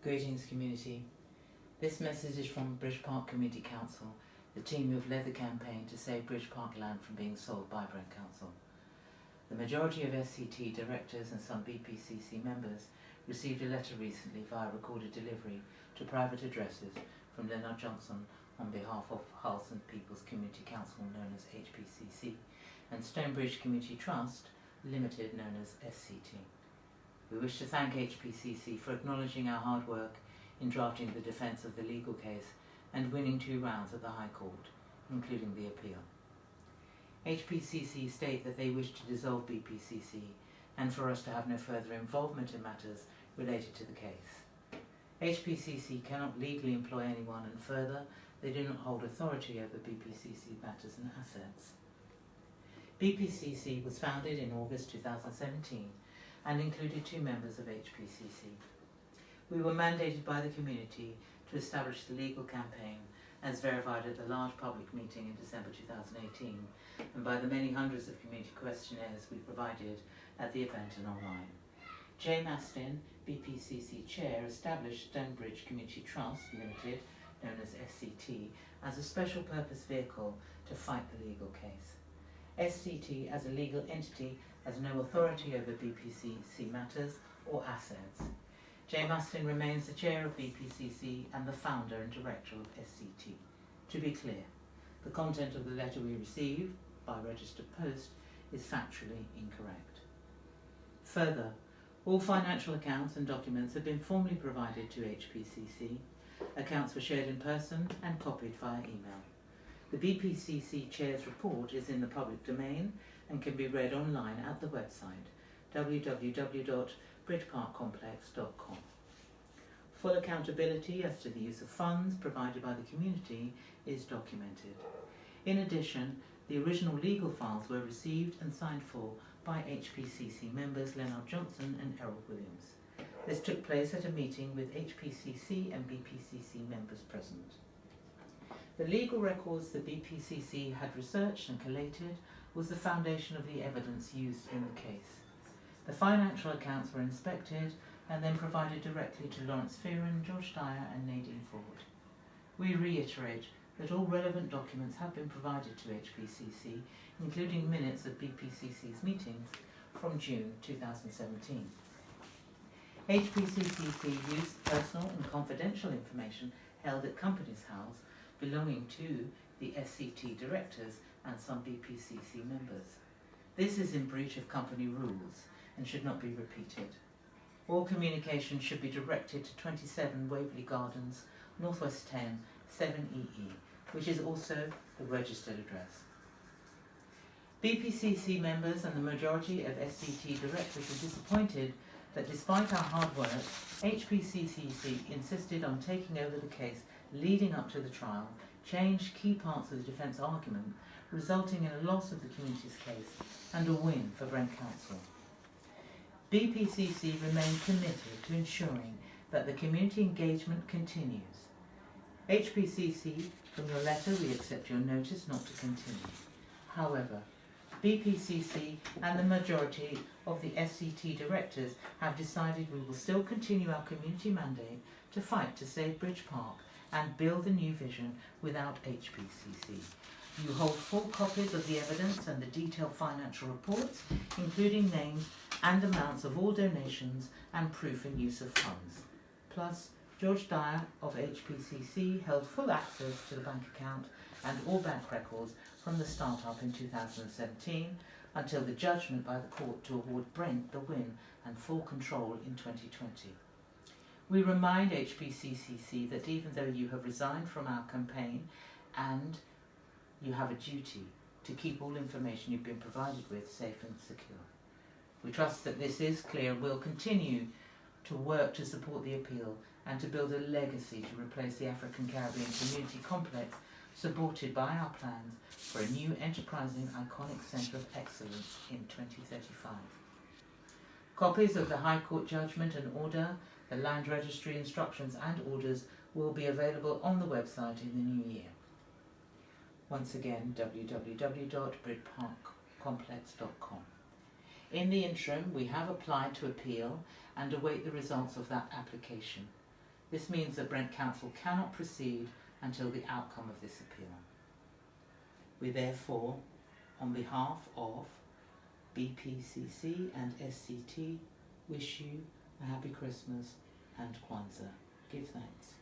Greetings community. This message is from BridgePark Community Council, the team who have led the campaign to save BridgePark land from being sold by Brent Council. The majority of SCT directors and some BPCC members received a letter recently via recorded delivery to private addresses from Leonard Johnson on behalf of Hull St People's Community Council, known as HPCC, and Stonebridge Community Trust Limited, known as SCT. We wish to thank HPCC for acknowledging our hard work in drafting the defence of the legal case and winning 2 rounds at the High Court, including the appeal. HPCC state that they wish to dissolve BPCC and for us to have no further involvement in matters related to the case. HPCC cannot legally employ anyone, and further, they do not hold authority over BPCC matters and assets. BPCC was founded in August 2017 and included 2 members of HPCC. We were mandated by the community to establish the legal campaign as verified at the large public meeting in December 2018 and by the many hundreds of community questionnaires we provided at the event and online. Jay Mastin, BPCC Chair, established Stonebridge Community Trust Limited, known as SCT, as a special purpose vehicle to fight the legal case. SCT as a legal entity has no authority over BPCC matters or assets. Jay Mastin remains the chair of BPCC and the founder and director of SCT. To be clear, the content of the letter we received by registered post is factually incorrect. Further, all financial accounts and documents have been formally provided to HPCC. Accounts were shared in person and copied via email. The BPCC Chair's report is in the public domain and can be read online at the website www.bridgeparkcomplex.com. Full accountability as to the use of funds provided by the community is documented. In addition, the original legal files were received and signed for by HPCC members Leonard Johnson and Errol Williams. This took place at a meeting with HPCC and BPCC members present. The legal records the BPCC had researched and collated was the foundation of the evidence used in the case. The financial accounts were inspected and then provided directly to Lawrence Fearon, George Dyer and Nadine Ford. We reiterate that all relevant documents have been provided to HPCC, including minutes of BPCC's meetings from June 2017. HPCC used personal and confidential information held at Companies House belonging to the SCT directors and some BPCC members. This is in breach of company rules and should not be repeated. All communication should be directed to 27 Waverley Gardens, Northwest 10, 7EE, which is also the registered address. BPCC members and the majority of SCT directors are disappointed that despite our hard work, HPCC insisted on taking over the case leading up to the trial, changed key parts of the defence argument, resulting in a loss of the community's case and a win for Brent Council. BPCC remain committed to ensuring that the community engagement continues. HPCC, from your letter we accept your notice not to continue. However, BPCC and the majority of the SCT directors have decided we will still continue our community mandate to fight to save BridgePark and build a new vision without HPCC. You hold full copies of the evidence and the detailed financial reports, including names and amounts of all donations and proof in use of funds. Plus, George Dyer of HPCC held full access to the bank account and all bank records from the start-up in 2017 until the judgment by the court to award Brent the win and full control in 2020. We remind HPCC that even though you have resigned from our campaign and you have a duty to keep all information you've been provided with safe and secure. We trust that this is clear and will continue to work to support the appeal and to build a legacy to replace the African Caribbean Community Complex, supported by our plans for a new enterprising iconic centre of excellence in 2035. Copies of the High Court judgment and order, the Land Registry instructions and orders will be available on the website in the new year. Once again, www.bridgeparkcomplex.com. In the interim, we have applied to appeal and await the results of that application. This means that Brent Council cannot proceed until the outcome of this appeal. We therefore, on behalf of BPCC and SCT, wish you a happy Christmas and Kwanzaa. Give thanks.